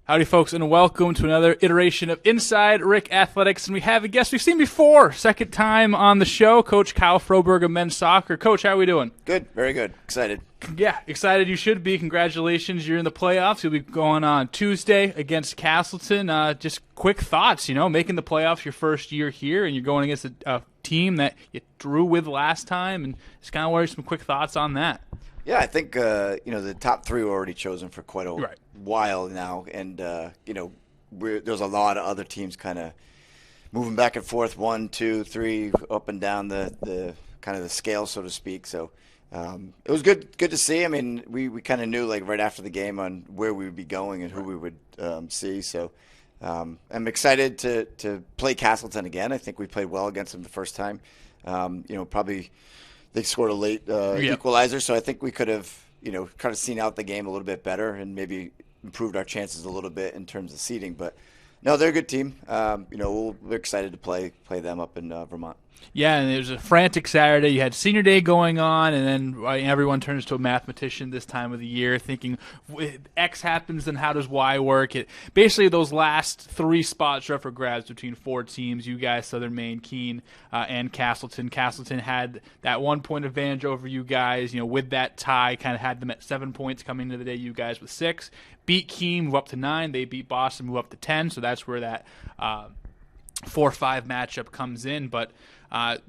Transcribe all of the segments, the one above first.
Howdy, folks, and welcome to another iteration of Inside RIC Athletics. And we have a guest we've seen before, second time on the show, Coach Kyle Froberg of men's soccer. Coach, how are we doing? Good, very good. Excited. Yeah, excited you should be. Congratulations, you're in the playoffs. You'll be going on Tuesday against Castleton. Just quick thoughts, making the playoffs your first year here, and you're going against a team that you drew with last time, and just kind of what are some quick thoughts on that? Yeah, I think, the top three were already chosen for quite a while now. And, there's a lot of other teams kind of moving back and forth, 1, 2, 3, up and down the kind of the scale, so to speak. So it was good to see. I mean, we kind of knew, right after the game on where we would be going and who we would see. So I'm excited to play Castleton again. I think we played well against them the first time. Probably – they scored a late equalizer, so I think we could have, kind of seen out the game a little bit better and maybe improved our chances a little bit in terms of seeding. But no, they're a good team. We're excited to play them up in Vermont. Yeah, and it was a frantic Saturday. You had senior day going on, and then everyone turns to a mathematician this time of the year thinking, if X happens, then how does Y work? Basically, those last three spots are up for grabs between four teams, you guys, Southern Maine, Keene, and Castleton. Castleton had that 1 point advantage over you guys, with that tie, kind of had them at 7 points coming into the day, you guys with 6. Beat Keene, move up to 9. They beat Boston, move up to 10, so that's where that 4-5 matchup comes in. But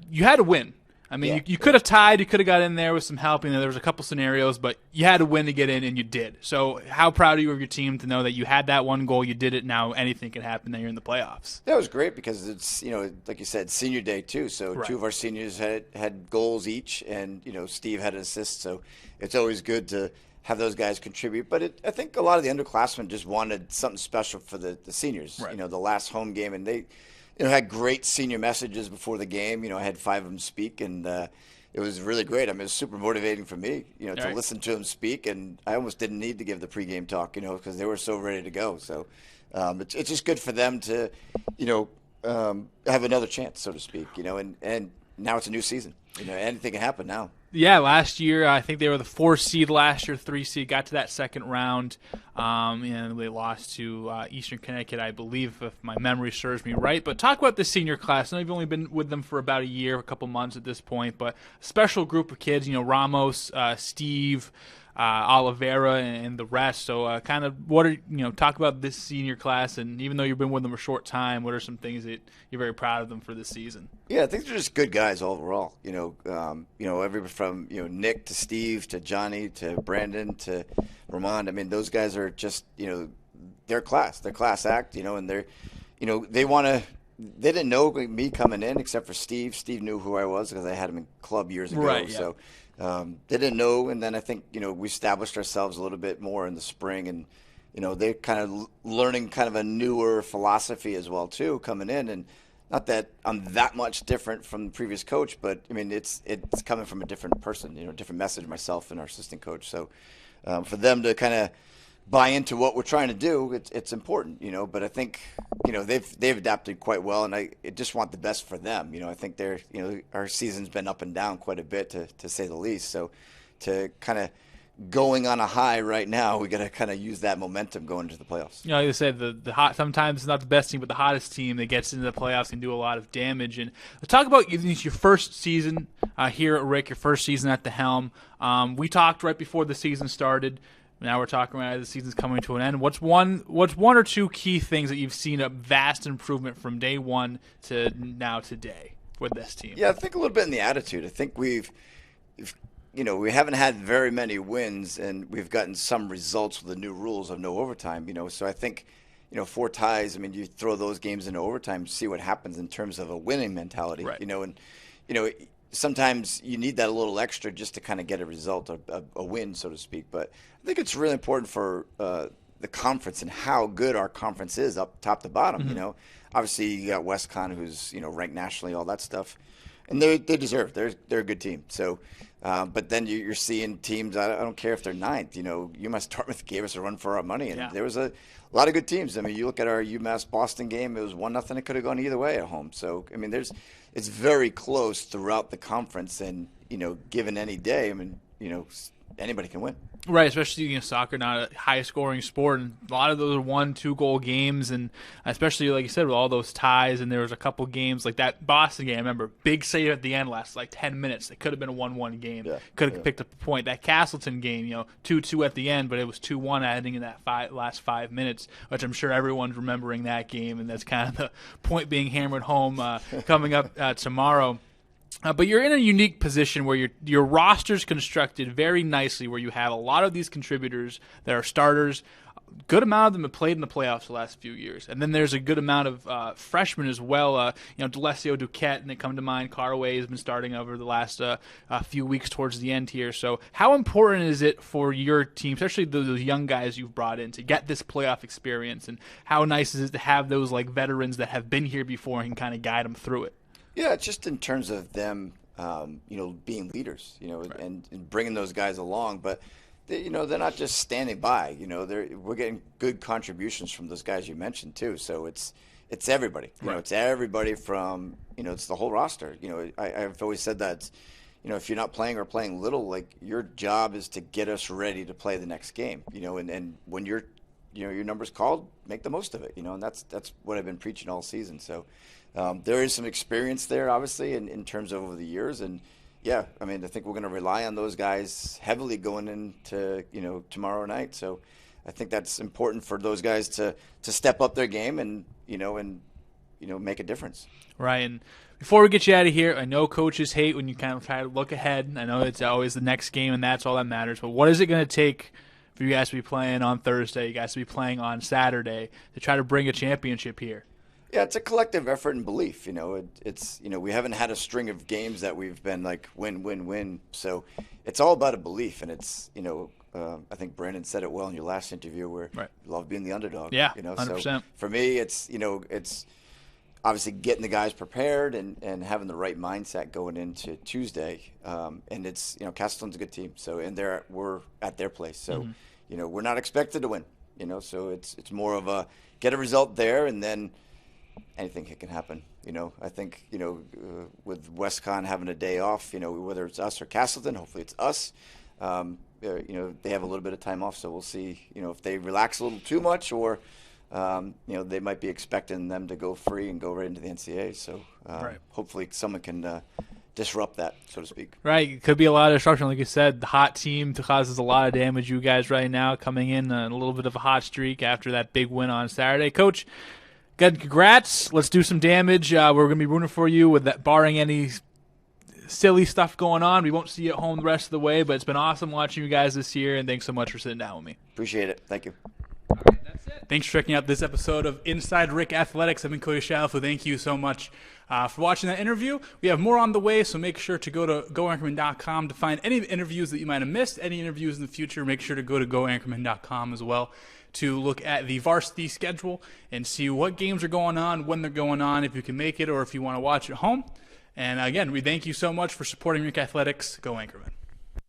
you had to win. I mean, you could have tied. You could have got in there with some help. There was a couple scenarios, but you had to win to get in, and you did. So how proud are you of your team to know that you had that one goal, you did it, now anything can happen, that you're in the playoffs? That was great because it's, like you said, senior day too. So two of our seniors had goals each, and, Steve had an assist. So it's always good to have those guys contribute. But I think a lot of the underclassmen just wanted something special for the seniors, the last home game. And they had great senior messages before the game. I had 5 of them speak, and it was really great. I mean, it was super motivating for me, to listen to them speak. And I almost didn't need to give the pregame talk, because they were so ready to go. So it's just good for them to, have another chance, so to speak, and now it's a new season. Anything can happen now. Yeah, last year, I think they were the 4 seed last year, 3 seed, got to that second round, and they lost to Eastern Connecticut, I believe, if my memory serves me right. But talk about the senior class. I know you've only been with them for about a year, a couple months at this point, but a special group of kids, Ramos, Steve, Oliveira, and the rest. So kind of talk about this senior class, and even though you've been with them a short time, what are some things that you're very proud of them for this season? Yeah, I think they're just good guys overall. Every from Nick to Steve to Johnny to Brandon to Ramon. I mean, those guys are just they're class. They're class act. And they're they want to. They didn't know me coming in except for Steve. Steve knew who I was because I had him in club years ago. Right. Yeah. So they didn't know, and then I think we established ourselves a little bit more in the spring, and they're kind of learning kind of a newer philosophy as well too coming in. And not that I'm that much different from the previous coach, but I mean it's coming from a different person, different message, myself and our assistant coach. So for them to kind of buy into what we're trying to do, it's important, But I think they've adapted quite well, and I just want the best for them. I think they're our season's been up and down quite a bit to say the least. So to kind of going on a high right now, we got to kind of use that momentum going into the playoffs. Like I said, the hot sometimes it's not the best team, but the hottest team that gets into the playoffs can do a lot of damage. And let's talk about your first season here at RIC, your first season at the helm. We talked right before the season started. Now we're talking about the season's coming to an end. What's one or two key things that you've seen a vast improvement from day one to now today with this team? Yeah, I think a little bit in the attitude. I think we haven't had very many wins, and we've gotten some results with the new rules of no overtime. So I think 4 ties. I mean, you throw those games into overtime, see what happens in terms of a winning mentality. Right. Sometimes you need that a little extra just to kind of get a result, a win, so to speak. But I think it's really important for the conference and how good our conference is up top to bottom. Mm-hmm. Obviously you got WestCon, who's ranked nationally, all that stuff, and they deserve. They're a good team. So, but then you're seeing teams. I don't care if they're ninth. UMass Dartmouth gave us a run for our money, and there was a lot of good teams. I mean, you look at our UMass Boston game; it was 1-0. It could have gone either way at home. So, I mean, it's very close throughout the conference, and given any day, I mean, anybody can win. Right, especially soccer, not a high-scoring sport, and a lot of those are 1-2 goal games, and especially like you said with all those ties. And there was a couple games like that Boston game. I remember big save at the end, lasted like 10 minutes. It could have been a 1-1 game. Could have picked up a point. That Castleton game, 2-2 at the end, but it was 2-1 ending in that last 5 minutes, which I'm sure everyone's remembering that game, and that's kind of the point being hammered home coming up tomorrow. But you're in a unique position where your roster's constructed very nicely, where you have a lot of these contributors that are starters. A good amount of them have played in the playoffs the last few years. And then there's a good amount of freshmen as well. D'Alessio Duquette, and they come to mind. Carway has been starting over the last few weeks towards the end here. So how important is it for your team, especially those young guys you've brought in, to get this playoff experience? And how nice is it to have those veterans that have been here before and can kind of guide them through it? Yeah, just in terms of them, being leaders, right. and bringing those guys along. But, they're not just standing by. We're getting good contributions from those guys you mentioned too. So it's everybody. Right. It's everybody from it's the whole roster. I've always said that. If you're not playing or playing little, your job is to get us ready to play the next game. And when your number's called, make the most of it. And that's what I've been preaching all season. So. There is some experience there, obviously, in terms of over the years. And, I think we're going to rely on those guys heavily going into, tomorrow night. So I think that's important for those guys to step up their game and make a difference. Right. And before we get you out of here, I know coaches hate when you kind of try to look ahead. I know it's always the next game, and that's all that matters. But what is it going to take for you guys to be playing on Thursday, you guys to be playing on Saturday, to try to bring a championship here? Yeah, it's a collective effort and belief. It's we haven't had a string of games that we've been win, win, win. So it's all about a belief, and it's I think Brandon said it well in your last interview where right. you love being the underdog. Yeah, 100%. So for me, it's it's obviously getting the guys prepared and having the right mindset going into Tuesday. And it's Castleton's a good team, so we're at their place, so we're not expected to win. So it's more of a get a result there, and then anything can happen. I think, with WestCon having a day off, whether it's us or Castleton, hopefully it's us, they have a little bit of time off. So we'll see, if they relax a little too much or, they might be expecting them to go free and go right into the NCAA. So right. Hopefully someone can disrupt that, so to speak. Right. It could be a lot of disruption. Like you said, the hot team causes a lot of damage. You guys right now coming in a little bit of a hot streak after that big win on Saturday. Coach, good, congrats. Let's do some damage. We're going to be rooting for you with that, barring any silly stuff going on. We won't see you at home the rest of the way, but it's been awesome watching you guys this year, and thanks so much for sitting down with me. Appreciate it. Thank you. All right, that's it. Thanks for checking out this episode of Inside RIC Athletics. I've been Cody Chalifoux. Thank you so much for watching that interview. We have more on the way, so make sure to go to goanchorman.com to find any interviews that you might have missed, any interviews in the future. Make sure to go to goanchorman.com as well to look at the varsity schedule and see what games are going on, when they're going on, if you can make it or if you want to watch at home. And again, we thank you so much for supporting RIC Athletics. Go Anchorman.